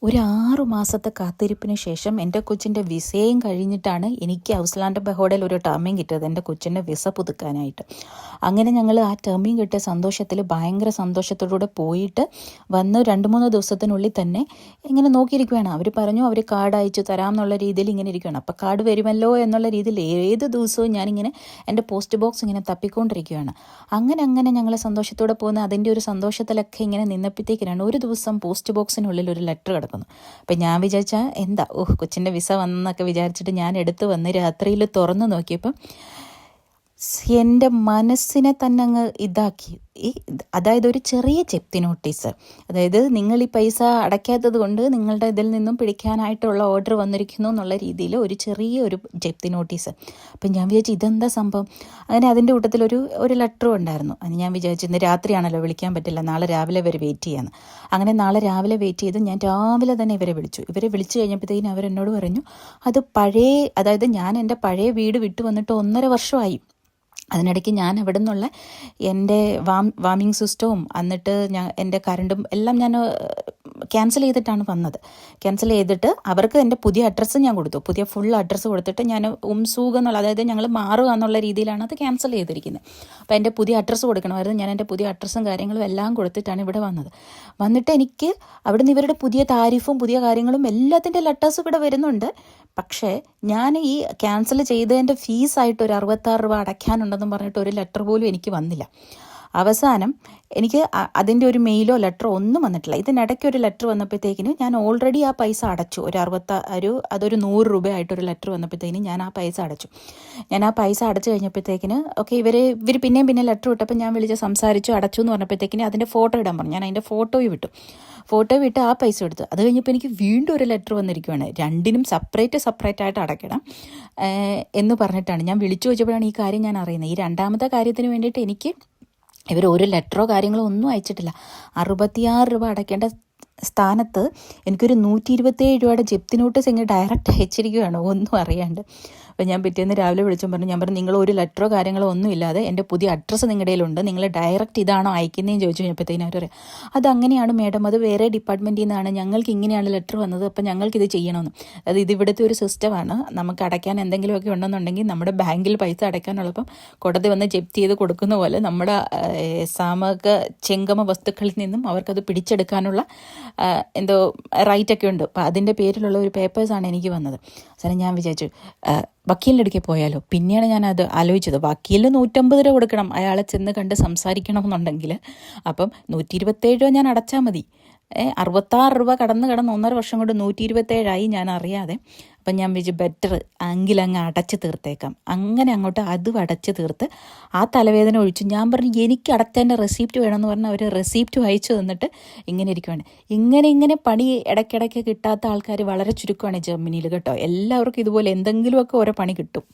ഒരു 6 മാസത്തെ കാത്തിരിപ്പിന് ശേഷം എൻ്റെ കൊച്ചിൻ്റെ വിസയും കഴിഞ്ഞിട്ടാണ് എനിക്ക് ഔസ്ലാൻഡ് ബഹോഡയിൽ ഒരു ടേമിങ് കിട്ടിയത്, എൻ്റെ കൊച്ചിൻ്റെ വിസ പുതുക്കാനായിട്ട്. അങ്ങനെ ഞങ്ങൾ ആ ടേമിങ് കിട്ടിയ സന്തോഷത്തിൽ ഭയങ്കര സന്തോഷത്തോടുകൂടെ പോയിട്ട് വന്ന് 2-3 ദിവസത്തിനുള്ളിൽ തന്നെ ഇങ്ങനെ നോക്കിയിരിക്കുകയാണ്. അവർ പറഞ്ഞു അവർ കാർഡ് അയച്ചു തരാം എന്നുള്ള രീതിയിൽ ഇങ്ങനെ ഇരിക്കുകയാണ്. അപ്പോൾ കാർഡ് വരുമല്ലോ എന്നുള്ള രീതിയിൽ ഏത് ദിവസവും ഞാനിങ്ങനെ എൻ്റെ പോസ്റ്റ് ബോക്സ് ഇങ്ങനെ തപ്പിക്കൊണ്ടിരിക്കുകയാണ്. അങ്ങനെ ഞങ്ങൾ സന്തോഷത്തോടെ പോകുന്ന അതിൻ്റെ ഒരു സന്തോഷത്തിലൊക്കെ ഇങ്ങനെ നിന്നപ്പോഴത്തേക്കിനാണ് ഒരു ദിവസം പോസ്റ്റ് ബോക്സിനുള്ളിൽ ഒരു ലെറ്റർ കിടക്കുന്നു. അപ്പം ഞാൻ വിചാരിച്ചാൽ എന്താ കൊച്ചിൻ്റെ വിസ വന്നെന്നൊക്കെ വിചാരിച്ചിട്ട് ഞാൻ എടുത്ത് വന്ന് രാത്രിയിൽ തുറന്ന് നോക്കിയപ്പം എൻ്റെ മനസ്സിനെ തന്നെ അങ്ങ് ഇതാക്കി. അതായത് ഒരു ചെറിയ ജപ്തി നോട്ടീസ്, അതായത് നിങ്ങൾ ഈ പൈസ അടയ്ക്കാത്തത് കൊണ്ട് നിങ്ങളുടെ ഇതിൽ നിന്നും പിടിക്കാനായിട്ടുള്ള ഓർഡർ വന്നിരിക്കുന്നു എന്നുള്ള രീതിയിൽ ഒരു ജപ്തി നോട്ടീസ്. അപ്പം ഞാൻ വിചാരിച്ചു ഇതെന്താ സംഭവം. അങ്ങനെ അതിൻ്റെ കൂട്ടത്തിൽ ഒരു ലെറ്ററും ഉണ്ടായിരുന്നു. അത് ഞാൻ വിചാരിച്ചു ഇന്ന് രാത്രിയാണല്ലോ, വിളിക്കാൻ പറ്റില്ല, നാളെ രാവിലെ വരെ വെയിറ്റ് ചെയ്യാമെന്ന്. അങ്ങനെ നാളെ രാവിലെ വെയിറ്റ് ചെയ്ത് ഞാൻ രാവിലെ തന്നെ ഇവരെ വിളിച്ചു കഴിഞ്ഞപ്പോഴത്തേക്കും അവരെന്നോട് പറഞ്ഞു അത് അതായത് ഞാൻ എൻ്റെ പഴയ വീട് വിട്ടു വന്നിട്ട് 1.5 വർഷമായി. അതിനിടയ്ക്ക് ഞാൻ അവിടെ നിന്നുള്ള എൻ്റെ വാമിങ് സിസ്റ്റവും എന്നിട്ട് എൻ്റെ കറണ്ടും എല്ലാം ഞാൻ ക്യാൻസൽ ചെയ്തിട്ടാണ് വന്നത്. ക്യാൻസൽ ചെയ്തിട്ട് അവർക്ക് എൻ്റെ പുതിയ അഡ്രസ്സ് ഞാൻ കൊടുത്തു. പുതിയ ഫുൾ അഡ്രസ്സ് കൊടുത്തിട്ട് ഞാൻ എന്നുള്ള, അതായത് ഞങ്ങൾ മാറുക എന്നുള്ള രീതിയിലാണ് അത് ക്യാൻസൽ ചെയ്തിരിക്കുന്നത്. അപ്പോൾ എൻ്റെ പുതിയ അഡ്രസ്സ് കൊടുക്കണമായിരുന്നു. ഞാൻ എൻ്റെ പുതിയ അഡ്രസ്സും കാര്യങ്ങളും എല്ലാം കൊടുത്തിട്ടാണ് ഇവിടെ വന്നിട്ട് എനിക്ക് അവിടെ നിന്ന് ഇവരുടെ പുതിയ താരിഫും പുതിയ കാര്യങ്ങളും എല്ലാത്തിൻ്റെ ലെറ്റേഴ്സും ഇവിടെ വരുന്നുണ്ട്. പക്ഷേ ഞാൻ ഈ ക്യാൻസൽ ചെയ്തതിൻ്റെ ഫീസായിട്ട് ഒരു 66 രൂപ അടയ്ക്കാനുണ്ടെന്നും പറഞ്ഞിട്ട് ഒരു ലെറ്റർ പോലും എനിക്ക് വന്നില്ല. അവസാനം എനിക്ക് അതിൻ്റെ ഒരു മെയിലോ ലെറ്ററോ ഒന്നും വന്നിട്ടില്ല. ഇതിനിടയ്ക്ക് ഒരു ലെറ്റർ വന്നപ്പോഴത്തേക്കിന് ഞാൻ ഓൾറെഡി ആ പൈസ അടച്ചു. അതൊരു 100 രൂപയായിട്ടൊരു ലെറ്റർ വന്നപ്പോഴത്തേക്കിന് ഞാൻ ആ പൈസ അടച്ചു. ഞാൻ ആ പൈസ അടച്ചു കഴിഞ്ഞപ്പോഴത്തേക്കിന് ഓക്കെ ഇവർ പിന്നെയും ലെറ്റർ വിട്ടപ്പോൾ ഞാൻ വിളിച്ച് സംസാരിച്ചു, അടച്ചു എന്ന് പറഞ്ഞപ്പോഴത്തേക്കിന് അതിൻ്റെ ഫോട്ടോ ഇടാൻ പറഞ്ഞു. ഞാൻ അതിൻ്റെ ഫോട്ടോ വിട്ട് ആ പൈസ എടുത്തു. അത് കഴിഞ്ഞപ്പോൾ എനിക്ക് വീണ്ടും ഒരു ലെറ്റർ വന്നിരിക്കുകയാണ്, രണ്ടിനും സെപ്പറേറ്റ് ആയിട്ട് അടയ്ക്കണം എന്ന് പറഞ്ഞിട്ടാണ്. ഞാൻ വിളിച്ചു ചോദിച്ചപ്പോഴാണ് ഈ കാര്യം ഞാൻ അറിയുന്നത്. ഈ രണ്ടാമത്തെ കാര്യത്തിന് വേണ്ടിയിട്ട് എനിക്ക് ഇവർ ഒരു ലെറ്ററോ കാര്യങ്ങളോ ഒന്നും അയച്ചിട്ടില്ല. 66 രൂപ അടയ്ക്കേണ്ട സ്ഥാനത്ത് എനിക്കൊരു 127 രൂപയുടെ ജപ്തി നോട്ടീസ് ഇങ്ങനെ ഡയറക്റ്റ് അയച്ചിരിക്കുകയാണ്, ഒന്നും അറിയാണ്ട്. അപ്പോൾ ഞാൻ പിറ്റേന്ന് രാവിലെ വിളിച്ചും പറഞ്ഞു, ഞാൻ പറഞ്ഞു നിങ്ങൾ ഒരു ലെറ്ററോ കാര്യങ്ങളോ ഒന്നും ഇല്ലാതെ എൻ്റെ പുതിയ അഡ്രസ്സ് നിങ്ങളുടെ കയ്യിലുണ്ട്, നിങ്ങൾ ഡയറക്റ്റ് ഇതാണോ അയക്കുന്നതെന്ന് ചോദിച്ചു കഴിഞ്ഞപ്പോഴത്തേനും അവർ പറയാം അതങ്ങനെയാണ് മേഡം, അത് വേറെ ഡിപ്പാർട്ട്മെൻറ്റിൽ നിന്നാണ്, ഞങ്ങൾക്ക് ഇങ്ങനെയാണ് ലെറ്റർ വന്നത്, അപ്പോൾ ഞങ്ങൾക്കിത് ചെയ്യണമെന്ന്. അത് ഇതിവിടുത്തെ ഒരു സിസ്റ്റമാണ്, നമുക്ക് അടയ്ക്കാൻ എന്തെങ്കിലുമൊക്കെ ഉണ്ടെന്നുണ്ടെങ്കിൽ നമ്മുടെ ബാങ്കിൽ പൈസ അടയ്ക്കാനുള്ളപ്പം കോടതി വന്ന് ജപ്തി ചെയ്ത് കൊടുക്കുന്ന പോലെ നമ്മുടെ ചെങ്കമ വസ്തുക്കളിൽ നിന്നും അവർക്കത് പിടിച്ചെടുക്കാനുള്ള എന്തോ റൈറ്റൊക്കെ ഉണ്ട്. അപ്പോൾ അതിൻ്റെ പേരിലുള്ള ഒരു പേപ്പേഴ്സാണ് എനിക്ക് വന്നത്. സാറേ ഞാൻ വിചാരിച്ചു വക്കീലിൻ്റെ അടുക്കൽ പോയാലോ. പിന്നെയാണ് ഞാനത് ആലോചിച്ചത്, വക്കീലിന് 150 രൂപ കൊടുക്കണം അയാളെ ചെന്ന് കണ്ട് സംസാരിക്കണം എന്നുണ്ടെങ്കിൽ. അപ്പം 127 രൂപ ഞാൻ അടച്ചാൽ മതി. 66 രൂപ കടന്ന് 1.5 വർഷം കൊണ്ട് 127 ഞാൻ അറിയാതെ. അപ്പം ഞാൻ വിചാരിച്ചു ബെറ്റർ അങ്ങ് അടച്ച് തീർത്തേക്കാം. അങ്ങനെ അങ്ങോട്ട് അതും അടച്ച് തീർത്ത് ആ തലവേദന ഒഴിച്ചു. ഞാൻ പറഞ്ഞു എനിക്ക് അടച്ചതിൻ്റെ റെസിപ്റ്റ് വേണമെന്ന് പറഞ്ഞാൽ അവർ റെസിപ്റ്റ് അയച്ചു തന്നിട്ട് ഇങ്ങനെ ഇരിക്കുവാണ്. ഇങ്ങനെ പണി ഇടയ്ക്കിടയ്ക്ക് കിട്ടാത്ത ആൾക്കാർ വളരെ ചുരുക്കമാണ് ജർമ്മനിയിൽ കേട്ടോ. എല്ലാവർക്കും ഇതുപോലെ എന്തെങ്കിലുമൊക്കെ ഓരോ പണി കിട്ടും.